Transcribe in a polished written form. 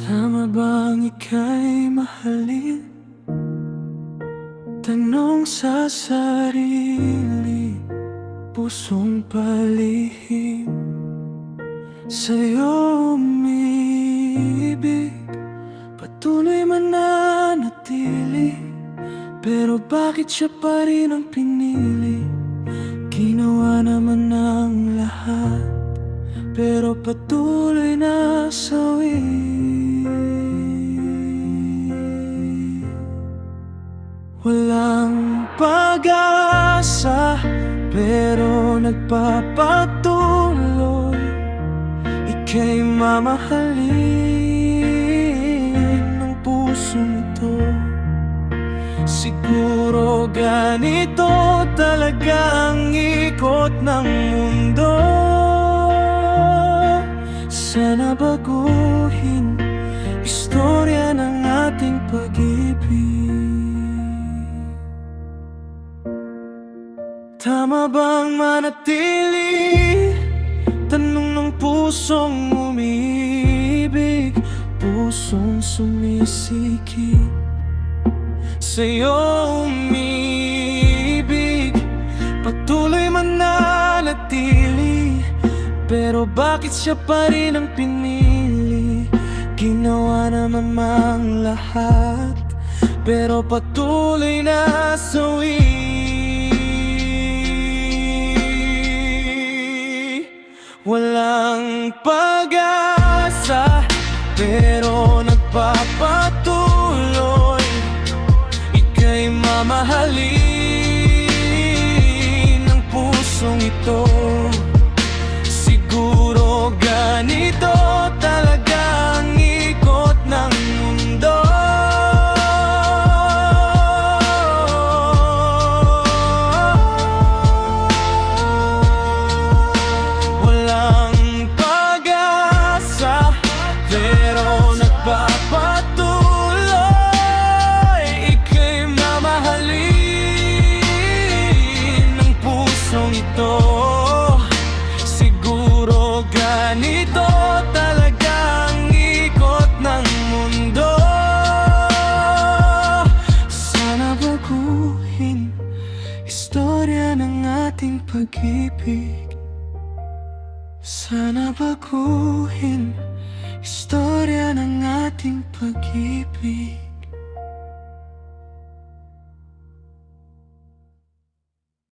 Tama bang ika'y mahalin? Tanong sa sarili, pusong palihim. Sa'yo umibig, patuloy mananatili. Pero bakit siya pa rin ang pinili? Ginawa naman ng lahat, pero patuloy na sawi. Walang pag-asa, pero nagpapatuloy. Ika'y mamahalin ng pusong ito. Siguro ganito talaga ang ikot ng mundo. Sana baguhin istorya ng ating pag-ibig. Tama bang manatili? Tanong ng pusong umiibig, pusong sumisikip. Sa'yo umibig, patuloy mananatili. Pero bakit siya pa rin ang pinili? Ginawa naman ang lahat, pero patuloy na sawi. Walang pag-asa, pero nagpapatuloy. Ika'y mamahalin ng pusong ito. Siguro ganito talaga ang ikot ng mundo. Walang pag-asa, pero nagpapatuloy. Ika'y mamahalin ng pusong ito. Siguro ganito talaga ang ikot ng mundo. Sana baguhin istorya ng ating pag-ibig. Sana baguhin istorya ng ating pag-ibig.